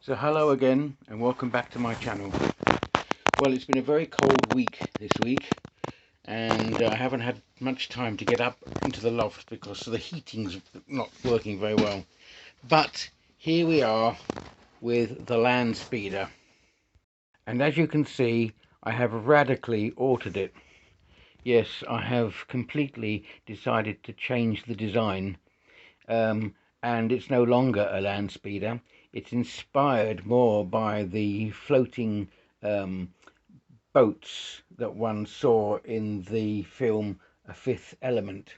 So hello again and welcome back to my channel. Well, it's been a very cold week this week and I haven't had much time to get up into the loft because the heating's not working very well. But here we are with the land speeder. And as you can see, I have radically altered it. Yes, I have completely decided to change the design. And it's no longer a land speeder. It's inspired more by the floating boats that one saw in the film A Fifth Element,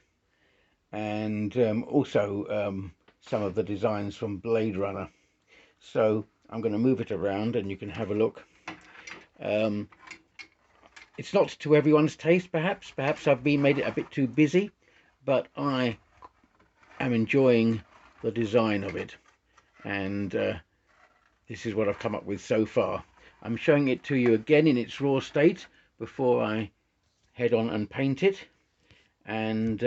and also some of the designs from Blade Runner. So I'm going to move it around and you can have a look. It's not to everyone's taste, perhaps I've made it a bit too busy, but I am enjoying the design of it, and this is what I've come up with so far. I'm showing it to you again in its raw state before I head on and paint it, and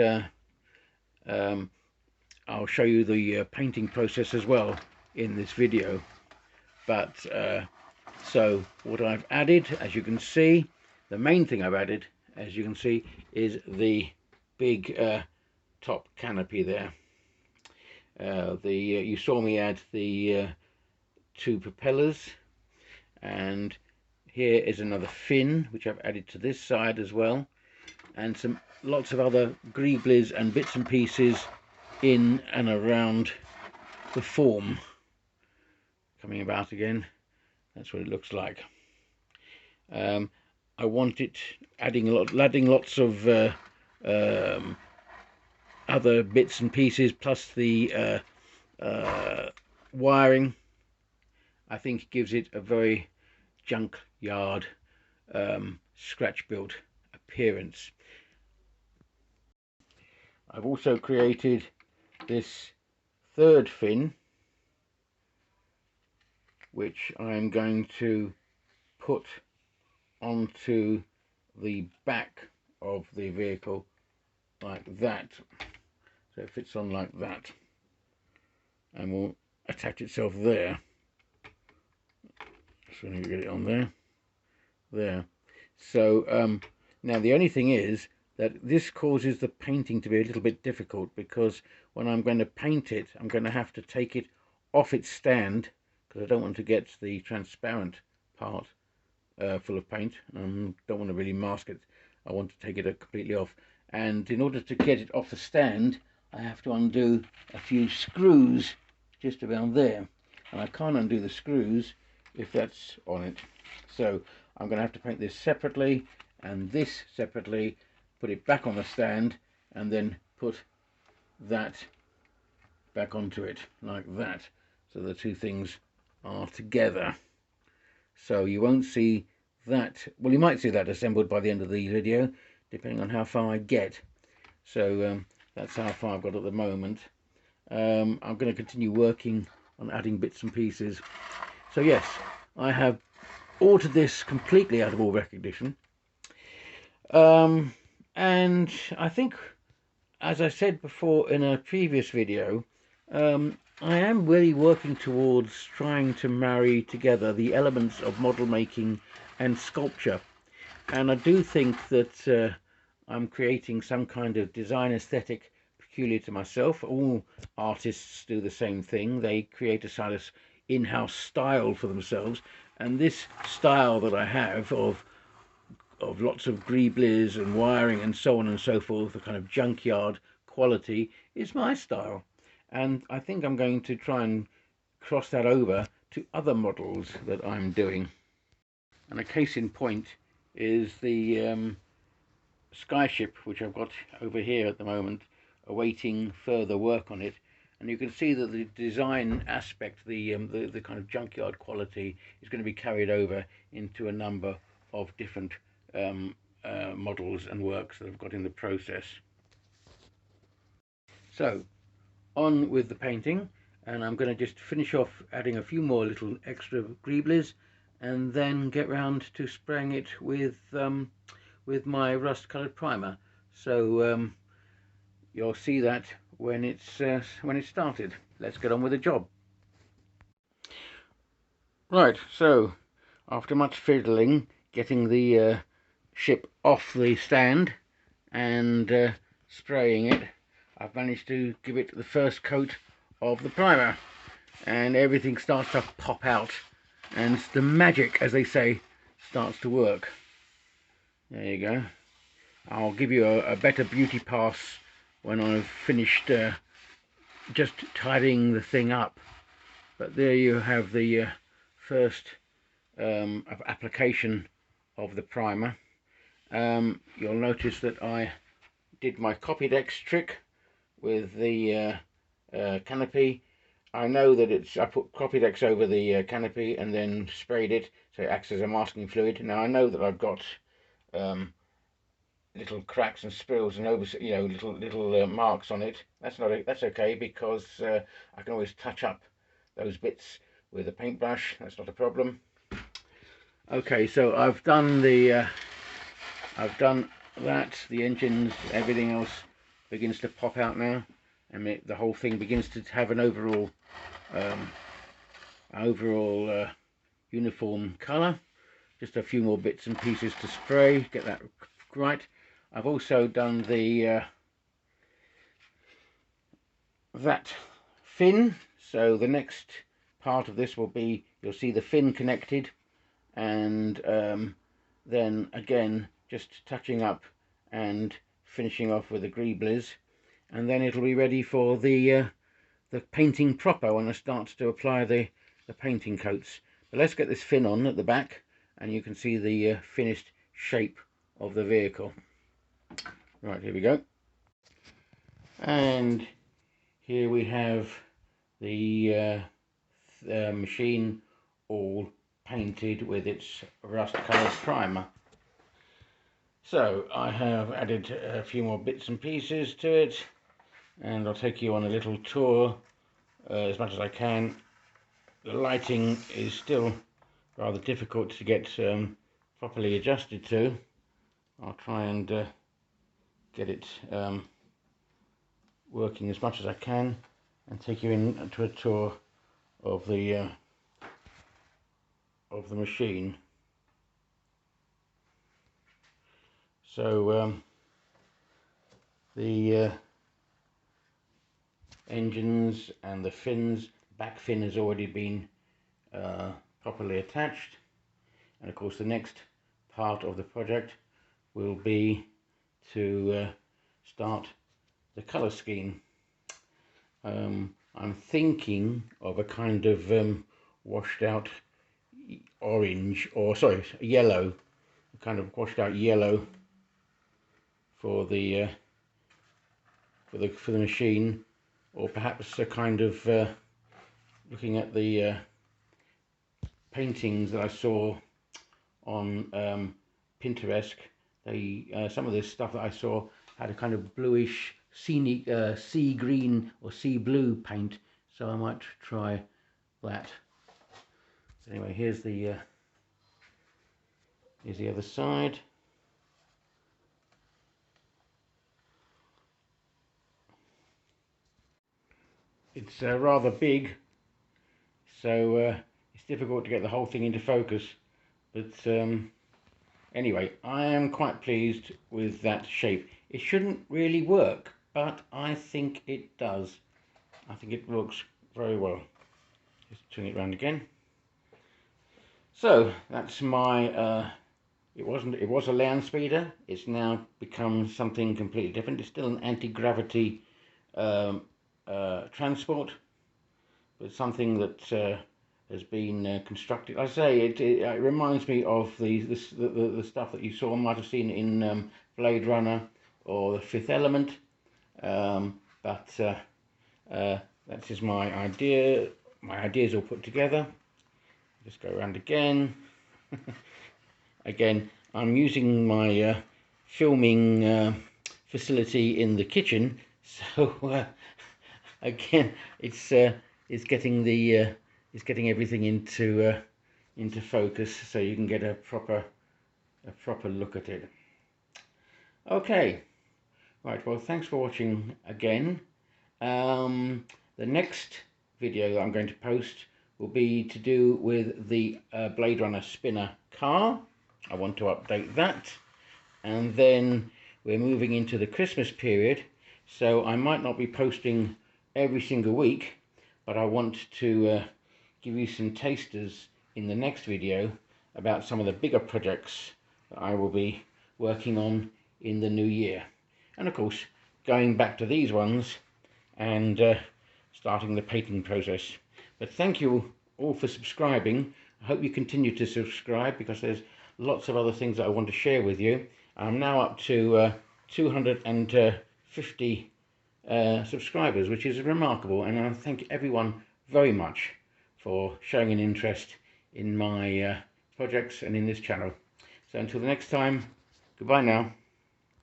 I'll show you the painting process as well in this video. But so what I've added, as you can see, the main thing I've added, as you can see, is the big top canopy there. You saw me add the two propellers, and here is another fin which I've added to this side as well, and lots of other greeblies and bits and pieces in and around the form. Coming about again, that's what it looks like. I want it adding lots of other bits and pieces, plus the wiring. I think gives it a very junkyard scratch built appearance. I've also created this third fin, which I'm going to put onto the back of the vehicle like that, so it fits on like that and will attach itself there. So you get it on there. So now the only thing is that this causes the painting to be a little bit difficult, because when I'm going to paint it, I'm going to have to take it off its stand, because I don't want to get the transparent part full of paint. Don't want to really mask it. I want to take it completely off, and in order to get it off the stand, I have to undo a few screws just around there, and I can't undo the screws if that's on it. So I'm going to have to paint this separately and this separately, put it back on the stand, and then put that back onto it like that, so the two things are together. So you won't see that, well, you might see that assembled by the end of the video, depending on how far I get. So that's how far I've got at the moment. I'm going to continue working on adding bits and pieces. So yes, I have altered this completely out of all recognition, and I think, as I said before in a previous video, I am really working towards trying to marry together the elements of model making and sculpture, and I do think that I'm creating some kind of design aesthetic peculiar to myself. All artists do the same thing. They create a sort of in-house style for themselves, and this style that I have of lots of greeblies and wiring and so on and so forth, the kind of junkyard quality, is my style. And I think I'm going to try and cross that over to other models that I'm doing. And a case in point is the skyship, which I've got over here at the moment, awaiting further work on it. And you can see that the design aspect, the kind of junkyard quality, is going to be carried over into a number of different models and works that I've got in the process. So on with the painting, and I'm going to just finish off adding a few more little extra greeblies, and then get round to spraying it with my rust coloured primer. So you'll see that when it's started. Let's get on with the job. Right, so after much fiddling, getting the ship off the stand and spraying it, I've managed to give it the first coat of the primer, and everything starts to pop out, and the magic, as they say, starts to work. There you go. I'll give you a better beauty pass when I've finished just tidying the thing up. But there you have the first application of the primer. You'll notice that I did my Copydex trick with the canopy. I know that I put Copydex over the canopy and then sprayed it so it acts as a masking fluid. Now I know that I've got little cracks and spills and little marks on it. That's okay, because I can always touch up those bits with a paintbrush. That's not a problem. Okay, so I've done that. The engines, everything else begins to pop out now, and the whole thing begins to have an overall uniform colour. Just a few more bits and pieces to spray, get that right. I've also done the that fin, so the next part of this will be, you'll see the fin connected, and then again just touching up and finishing off with the greeblies, and then it'll be ready for the painting proper when I start to apply the painting coats. But let's get this fin on at the back, and you can see the finished shape of the vehicle. Right, here we go. And here we have the machine all painted with its rust coloured primer. So I have added a few more bits and pieces to it, and I'll take you on a little tour as much as I can. The lighting is still rather difficult to get properly adjusted to. I'll try and get it working as much as I can and take you into a tour of the machine. So the engines and the fins, back fin has already been properly attached, and of course the next part of the project will be to start the colour scheme. I'm thinking of a kind of washed out orange, or sorry, yellow, a kind of washed out yellow for the machine, or perhaps a kind of looking at the paintings that I saw on Pinterest. Some of this stuff that I saw had a kind of bluish sea green or sea blue paint, so I might try that. Anyway, here's the other side. It's rather big, so it's difficult to get the whole thing into focus, but anyway, I am quite pleased with that shape. It shouldn't really work, but I think it does. I think it looks very well. Just turn it around again. So that's my it was a land speeder. It's now become something completely different. It's still an anti-gravity transport, but something that has been constructed. I say it reminds me of the stuff that you might have seen in Blade Runner or The Fifth Element, but that's just my idea. My ideas all put together. Just go around again. Again, I'm using my filming facility in the kitchen, so again, it's getting everything into focus, so you can get a proper look at it. Okay, right. Well, thanks for watching again. The next video that I'm going to post will be to do with the Blade Runner spinner car. I want to update that. And then we're moving into the Christmas period, so I might not be posting every single week, but I want to give you some tasters in the next video about some of the bigger projects that I will be working on in the new year. And of course, going back to these ones and starting the painting process. But thank you all for subscribing. I hope you continue to subscribe, because there's lots of other things that I want to share with you. I'm now up to 250 subscribers, which is remarkable, and I thank everyone very much for showing an interest in my projects and in this channel. So until the next time, goodbye now.